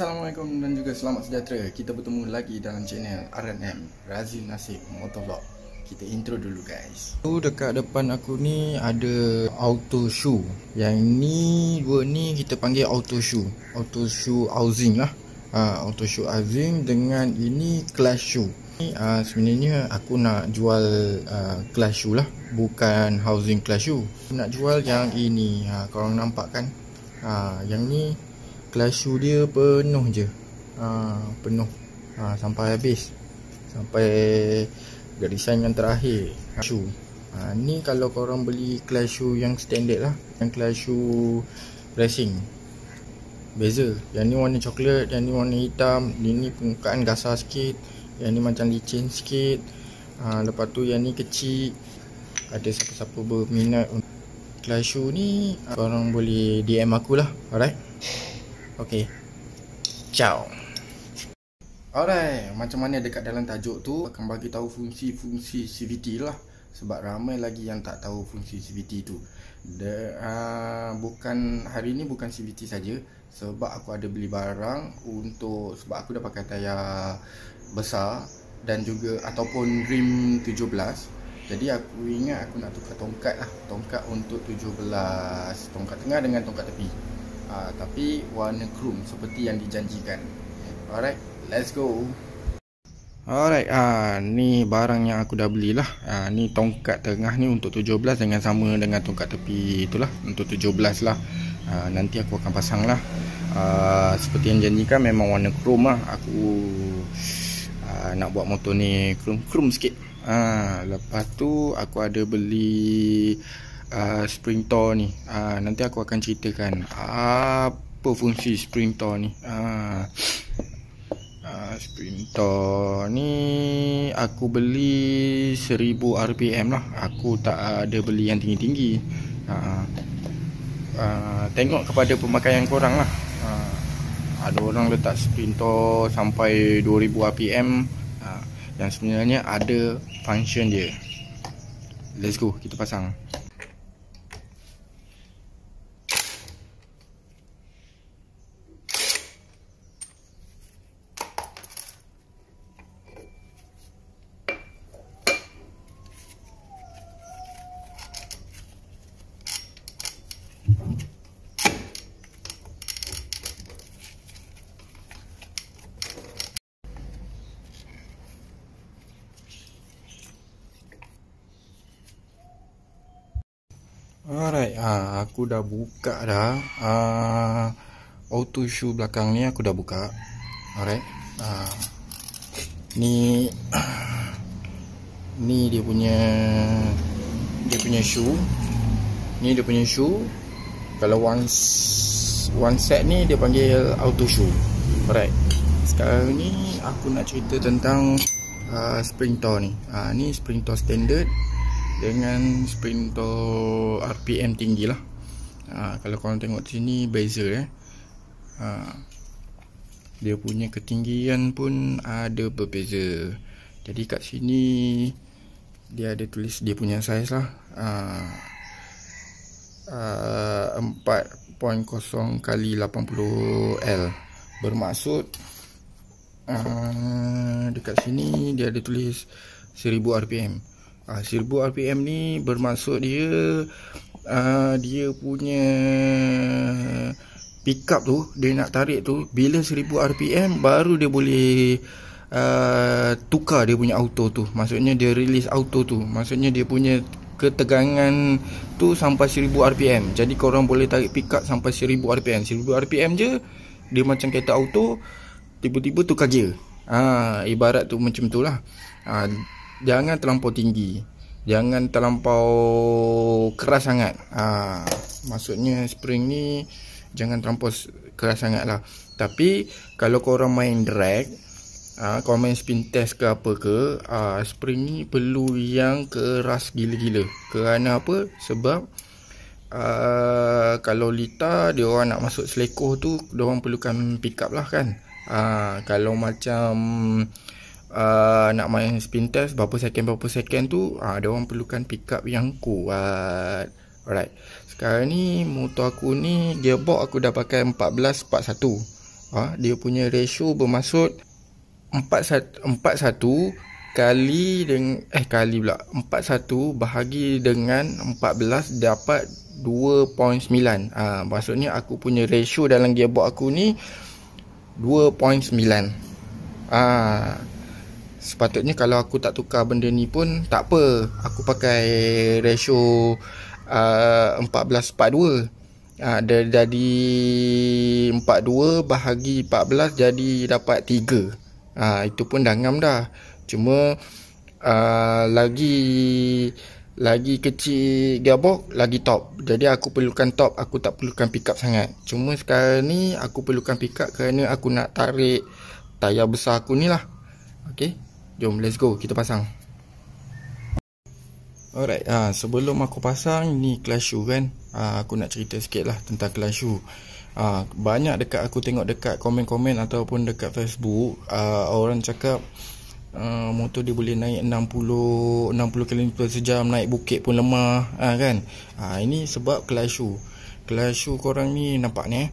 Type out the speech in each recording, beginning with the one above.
Assalamualaikum dan juga selamat sejahtera. Kita bertemu lagi dalam channel RNM Razil Nasib Motovlog. Kita intro dulu guys. Dekat depan aku ni ada auto shoe. Yang ni dua ni kita panggil auto shoe. Auto shoe housing lah. Auto shoe housing dengan ini class shoe. Sebenarnya aku nak jual class shoe lah, bukan housing class shoe. Aku nak jual yang ini. Korang nampak kan? Yang ni class shoe dia penuh je. Penuh sampai habis, sampai garisan yang terakhir shoe. Ni kalau korang beli class shoe yang standard lah, yang class shoe racing, beza. Yang ni warna coklat, yang ni warna hitam. Ini permukaan gasar sikit, yang ni macam licin sikit. Lepas tu yang ni kecil. Ada siapa-siapa berminat class shoe ni, korang boleh DM aku lah. Alright. Okay, ciao. Alright, macam mana dekat dalam tajuk tu akan bagi tahu fungsi-fungsi CVT lah. Sebab ramai lagi yang tak tahu fungsi CVT tu. Bukan hari ni bukan CVT saja, sebab aku ada beli barang untuk, sebab aku dah pakai tayar besar dan juga ataupun rim 17. Jadi aku ingat aku nak tukar tongkat lah, tongkat untuk 17, tongkat tengah dengan tongkat tepi. Tapi warna chrome seperti yang dijanjikan. Alright, let's go. Alright, ni barang yang aku dah belilah. Ni tongkat tengah ni untuk 17 dengan sama dengan tongkat tepi itulah, untuk 17 lah. Nanti aku akan pasang lah. Seperti yang janjikan, memang warna chrome lah. Aku nak buat motor ni chrome sikit. Lepas tu aku ada beli spring toe ni. Nanti aku akan ceritakan apa fungsi spring toe ni. Spring toe ni aku beli 1000 rpm lah. Aku tak ada beli yang tinggi-tinggi. Tengok kepada pemakaian korang lah. Ada orang letak spring toe sampai 2000 rpm. Yang sebenarnya ada function dia. Let's go, kita pasang. Alright, aku dah buka dah. Auto shoe belakang ni aku dah buka. Alright. Ni dia punya shoe. Ni dia punya shoe. Kalau one set ni dia panggil auto shoe. Alright. Sekarang ni aku nak cerita tentang spring toe ni. Ni spring toe standard dengan spring toe RPM tinggi lah. Kalau korang tengok sini beza dia punya ketinggian pun ada berbeza. Jadi kat sini dia ada tulis dia punya size lah, 4.0 kali 80L. Bermaksud dekat sini dia ada tulis 1000 rpm. 1000 rpm ni bermaksud dia punya pick up tu, dia nak tarik tu bila 1000 rpm baru dia boleh tukar dia punya auto tu. Maksudnya dia release auto tu, maksudnya dia punya ketegangan tu sampai 1000 rpm. Jadi korang boleh tarik pick up sampai 1000 rpm. 1000 rpm je dia macam kereta auto, tiba-tiba tukar gear. Ibarat tu macam tu lah. Jangan terlampau tinggi, jangan terlampau keras sangat. Maksudnya spring ni jangan terlampau keras sangat lah. Tapi kalau korang main drag, korang main spin test ke apa ke, spring ni perlu yang keras gila-gila. Kerana apa? Sebab kalau lita dia orang nak masuk selekoh tu, dia orang perlukan pick up lah kan. Kalau macam nak main spin test berapa second tu, dia orang perlukan pick up yang kuat. Alright. Sekarang ni motor aku ni gearbox aku dah pakai 1441. Dia punya ratio bermaksud 41 kali dengan 41 bahagi dengan 14 dapat 2.9. Maksudnya aku punya ratio dalam gearbox aku ni 2.9. Sepatutnya kalau aku tak tukar benda ni pun tak apa, aku pakai ratio 14:42. Dia jadi 42 bahagi 14 jadi dapat 3. Itu pun dah ngam dah. Cuma lagi kecil gearbox lagi top. Jadi aku perlukan top, aku tak perlukan pickup sangat. Cuma sekarang ni aku perlukan pickup kerana aku nak tarik tayar besar aku ni lah. Okay, jom let's go, kita pasang. Alright, sebelum aku pasang ni clutch shoe kan. Aku nak cerita sikit lah tentang clutch shoe. Banyak dekat aku tengok dekat komen-komen ataupun dekat Facebook, orang cakap motor dia boleh naik 60 km sejam, naik bukit pun lemah, kan. Ini sebab clutch shoe. Clutch shoe korang ni nampak ni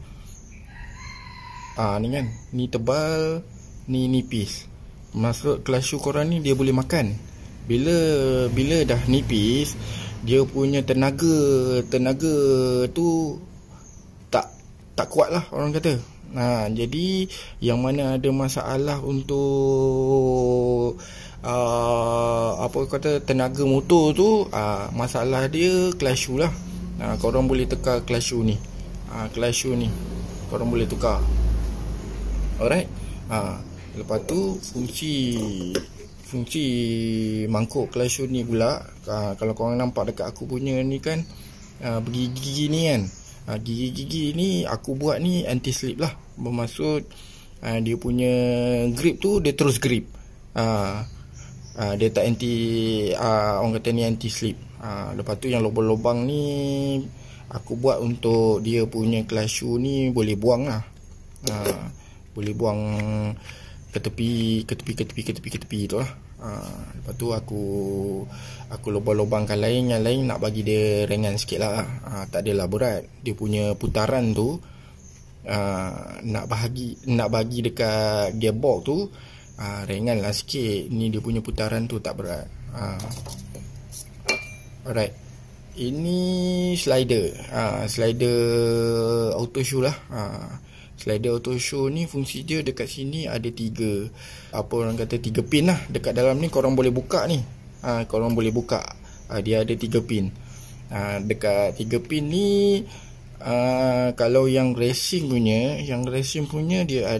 ni kan, ni tebal, ni nipis. Maksud clutch shoe korang ni dia boleh makan. Bila dah nipis, dia punya tenaga tu tak kuat lah orang kata. Jadi yang mana ada masalah untuk tenaga motor tu, masalah dia clutch shoe lah. Korang boleh tukar clutch shoe ni. Clutch shoe ni korang boleh tukar. Alright. Lepas tu fungsi mangkuk clutch shoe ni pula, kalau korang nampak dekat aku punya ni kan, bergigi ni kan. Gigi-gigi ni aku buat ni anti slip lah. Bermaksud dia punya grip tu dia terus grip. Dia tak orang kata ni anti slip. Lepas tu yang lubang-lubang ni aku buat untuk dia punya clutch shoe ni boleh buang lah. Boleh buang ke tepi tu lah. Lepas tu aku lubang-lubangkan yang lain nak bagi dia ringan sikit lah. Tak adalah berat. Dia punya putaran tu nak bagi dekat gearbox tu ringan lah sikit. Ni dia punya putaran tu tak berat. Alright, ini slider auto shoe lah. Slider auto show ni fungsi dia dekat sini ada 3 pin lah. Dekat dalam ni korang boleh buka ni. Korang boleh buka. Dia ada 3 pin. Dekat 3 pin ni, kalau yang racing punya dia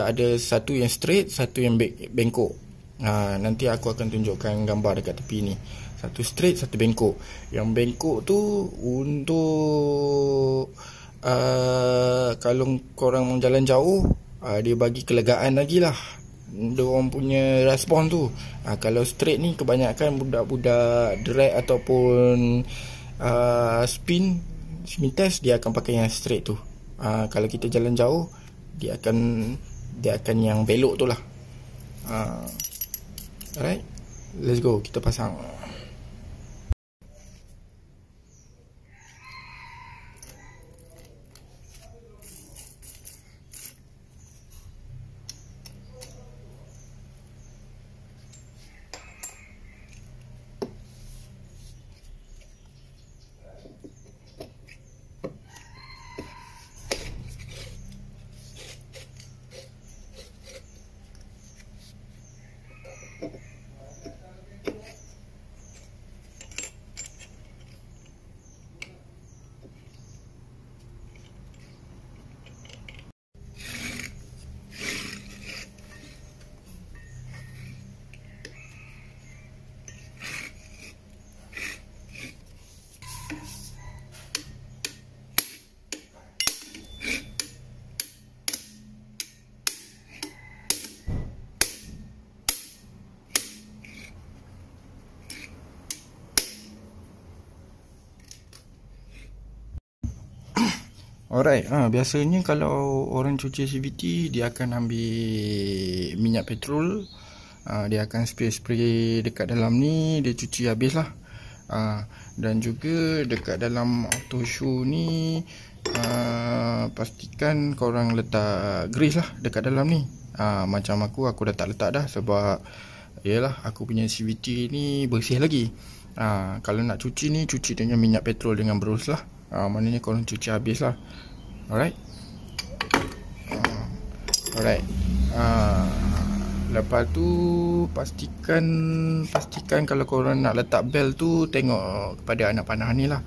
ada satu yang straight, satu yang bengkok. Nanti aku akan tunjukkan gambar dekat tepi ni. Satu straight, satu bengkok. Yang bengkok tu untuk kalau korang mau jalan jauh, dia bagi kelegaan lagi lah dia orang punya respon tu. Kalau straight ni kebanyakan budak-budak drag ataupun spin test, dia akan pakai yang straight tu. Kalau kita jalan jauh, dia akan yang belok tu lah. Alright, let's go, kita pasang. Alright, biasanya kalau orang cuci CVT, dia akan ambil minyak petrol, dia akan spray dekat dalam ni, dia cuci habis lah. Dan juga dekat dalam auto shoe ni, pastikan korang letak grease lah dekat dalam ni. Macam aku dah tak letak dah, sebab yalah, aku punya CVT ni bersih lagi. Kalau nak cuci ni, cuci dengan minyak petrol dengan berus lah. Maknanya korang cuci habis lah. Alright. Lepas tu pastikan kalau korang nak letak bel tu, tengok kepada anak panah ni lah.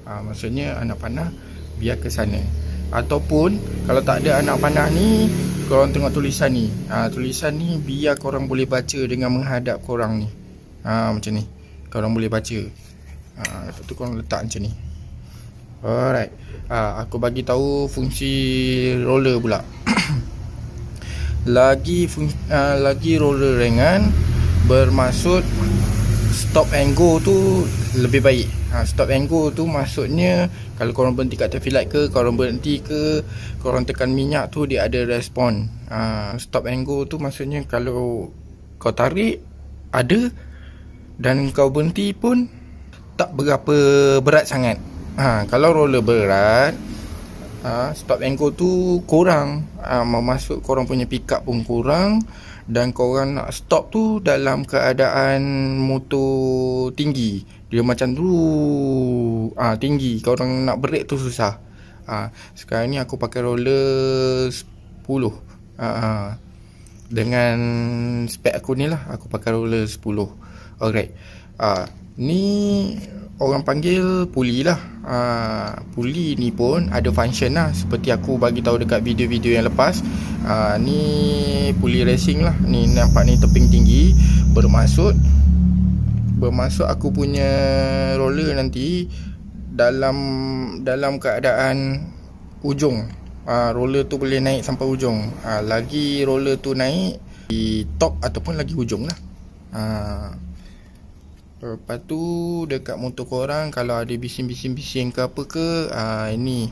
Maksudnya anak panah biar ke sana. Ataupun kalau tak ada anak panah ni, korang tengok tulisan ni. Tulisan ni biar korang boleh baca dengan menghadap korang ni. Macam ni, korang boleh baca. Lepas tu korang letak macam ni. Alright. Aku bagi tahu fungsi roller pula. Lagi roller ringan, bermaksud stop and go tu lebih baik. Stop and go tu maksudnya kalau korang berhenti kat traffic light ke, korang berhenti ke, korang tekan minyak tu, dia ada respon. Stop and go tu maksudnya kalau kau tarik ada, dan kau berhenti pun tak berapa berat sangat. Kalau roller berat, stop and go tu kurang, maksud korang punya pick up pun kurang, dan korang nak stop tu dalam keadaan motor tinggi. Dia macam dulu tinggi, korang nak break tu susah. Sekarang ni aku pakai roller 10. Dengan spek aku ni lah, aku pakai roller 10. Alright. Ni orang panggil puli lah. Puli ni pun ada function lah, seperti aku bagi tahu dekat video-video yang lepas. Ni puli racing lah. Ni nampak ni teping tinggi, bermaksud aku punya roller nanti dalam keadaan ujung. Roller tu boleh naik sampai ujung. Lagi roller tu naik di top ataupun lagi ujung lah. Lepas tu dekat motor korang kalau ada bising-bising ke apa ke, ini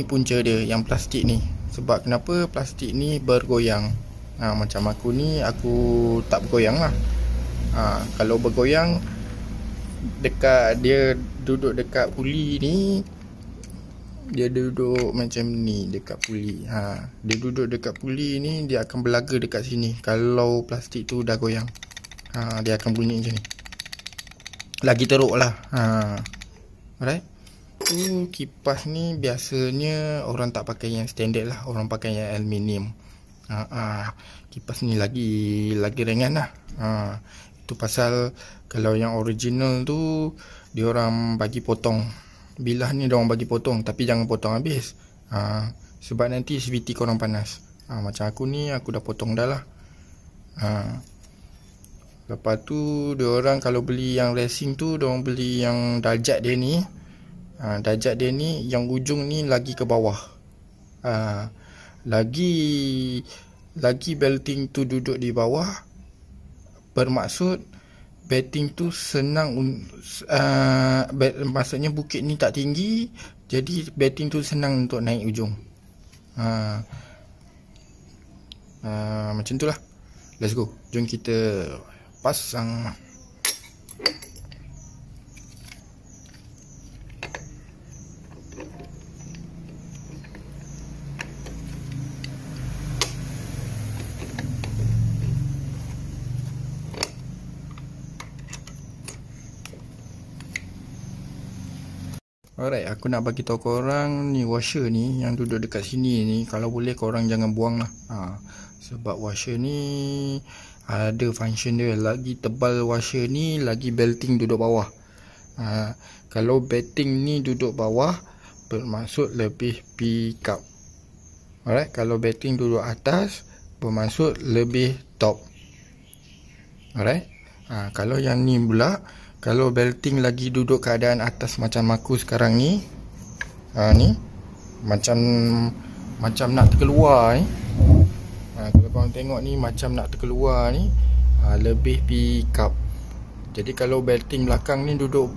punca dia yang plastik ni. Sebab kenapa plastik ni bergoyang. Macam aku ni, aku tak bergoyang lah. Kalau bergoyang, dekat dia duduk dekat puli ni, dia duduk macam ni dekat puli. Dia duduk dekat puli ni, dia akan berlaga dekat sini. Kalau plastik tu dah goyang, dia akan bunyi macam ni. Lagi teruk lah. Alright. Kipas ni biasanya orang tak pakai yang standard lah, orang pakai yang aluminium. Kipas ni lagi ringan lah. Itu pasal kalau yang original tu diorang bagi potong. Bilah ni diorang bagi potong, tapi jangan potong habis. Sebab nanti CVT korang panas. Macam aku ni, aku dah potong dah lah. Lepas tu diorang kalau beli yang racing tu, diorang beli yang darjat dia ni. Darjat dia ni yang ujung ni lagi ke bawah. Lagi belting tu duduk di bawah, bermaksud betting tu senang. Maksudnya bukit ni tak tinggi, jadi betting tu senang untuk naik ujung. Macam tu lah. Let's go. Jom kita pasang. Alright, aku nak bagi tahu korang ni, washer ni yang duduk dekat sini ni, kalau boleh korang jangan buang lah. Sebab washer ni ada function dia. Lagi tebal washer ni, lagi belting duduk bawah. Kalau belting ni duduk bawah, bermaksud lebih pick up. Alright, kalau belting duduk atas, bermaksud lebih top. Alright. Kalau yang ni pula, kalau belting lagi duduk keadaan atas macam aku sekarang ni, ni macam nak terkeluar ni. Kalau korang tengok ni, macam nak terkeluar ni, lebih pick up. Jadi kalau belting belakang ni duduk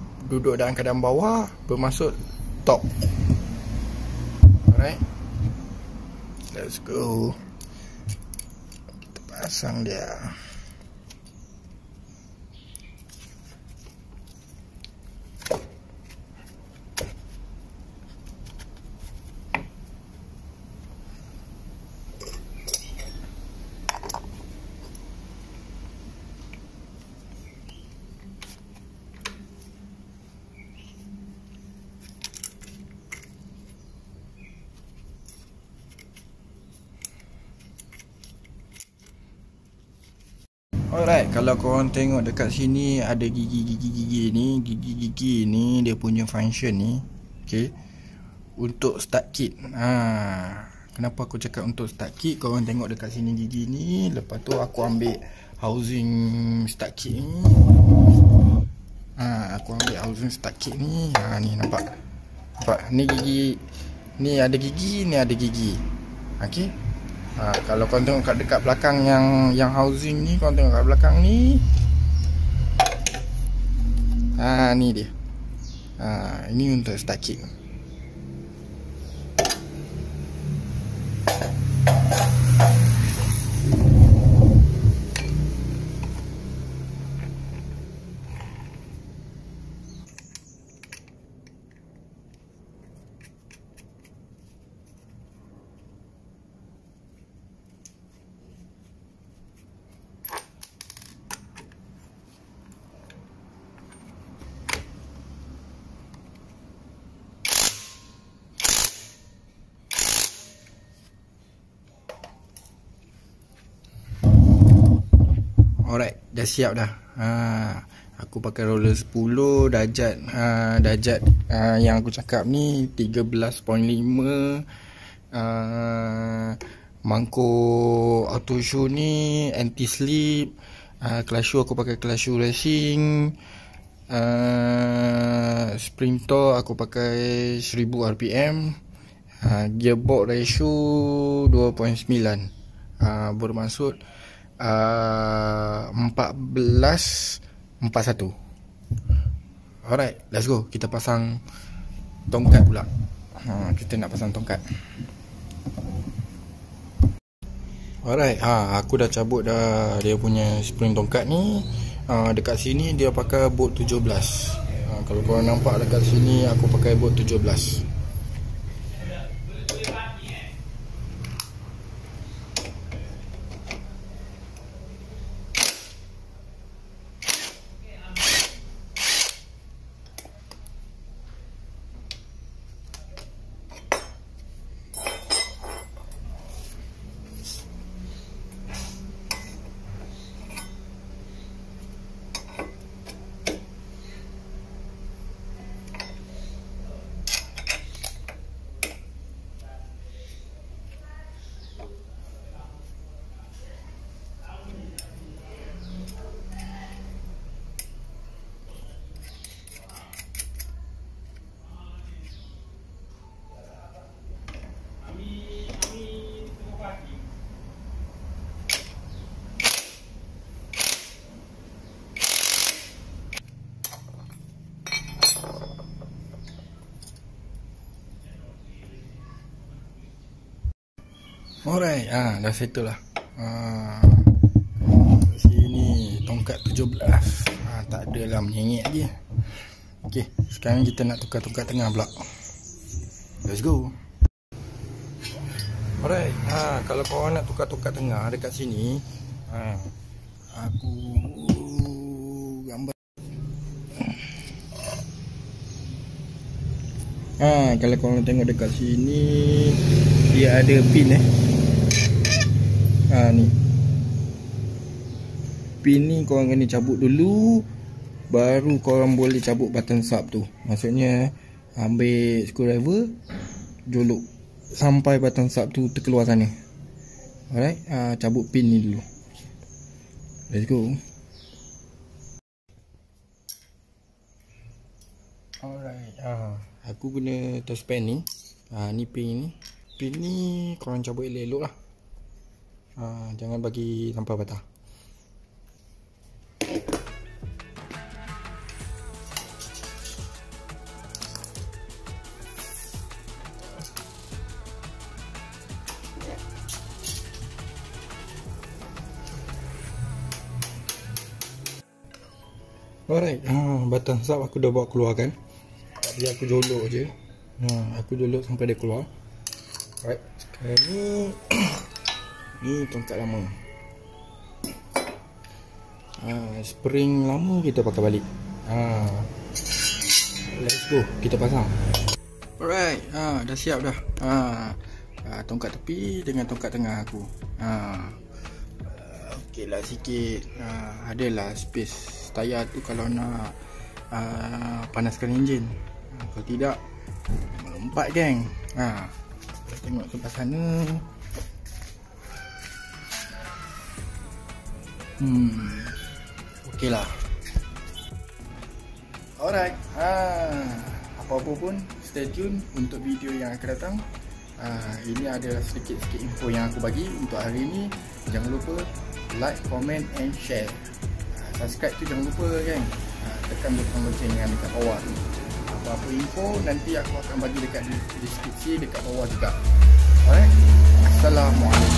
dalam keadaan bawah, bermaksud top. Alright, let's go. Kita pasang dia. Alright, kalau korang tengok dekat sini ada gigi-gigi ni, gigi-gigi ni dia punya function ni, okay, untuk start kit. Kenapa aku cakap untuk start kit? Korang tengok dekat sini gigi ni, lepas tu aku ambil housing start kit ni. Aku ambil housing start kit ni. Ni nampak. Nampak? Ni gigi. Ni ada gigi, ni ada gigi. Okay. Kalau korang tengok kat dekat belakang yang housing ni, korang tengok kat belakang ni. Ni dia. Ini untuk start kit. Alright, dah siap dah. Aku pakai roller 10 darjat. Darjat yang aku cakap ni 13.5. Mangkuk auto shoe ni anti slip. Clutch shoe aku pakai clutch shoe racing. Spring toe aku pakai 1000 rpm. Gearbox ratio 2.9. Bermaksud 14:1. Alright, let's go. Kita pasang tongkat pula. Kita nak pasang tongkat. Alright, aku dah cabut dah dia punya spring tongkat ni. Dekat sini dia pakai bolt 17. Kalau korang nampak dekat sini aku pakai bolt 17. Alright, dah settle lah. Sini tongkat 17. Tak ada lah, menyengit je. Okay, sekarang kita nak tukar tongkat tengah pula. Let's go. Alright, kalau korang nak tukar tongkat tengah dekat sini, aku gambar. Kalau korang tengok dekat sini, dia ada pin ni. Pin ni korang kena cabut dulu, baru korang boleh cabut button sub tu. Maksudnya ambil screwdriver, jolok sampai button sub tu terkeluar sana. Alright, cabut pin ni dulu. Let's go. Alright, aku guna touchpad ni. Ni pin ni. Pin ni korang cabut elok-elok lah. Jangan bagi sampai patah. Alright, batang sub aku dah bawa keluar kan. Tadi aku jolok je. Aku jolok sampai dia keluar. Alright, sekarang ni ni tongkat lama. Spring lama kita pakai balik. Let's go, kita pasang. Alright, dah siap dah. Tongkat tepi dengan tongkat tengah aku. Ok, sikit. Adalah space tayar tu kalau nak panaskan enjin. Kalau tidak melompat geng. Tengok tempat sana. Okey lah. Alright. Apa-apa pun stay tune untuk video yang akan datang. Ini adalah sedikit-sedikit info yang aku bagi untuk hari ini. Jangan lupa like, comment and share. Subscribe tu jangan lupa kan. Tekan butang lonceng yang dekat bawah tu. Apa-apa info nanti aku akan bagi dekat deskripsi dekat bawah juga. Alright. Assalamualaikum.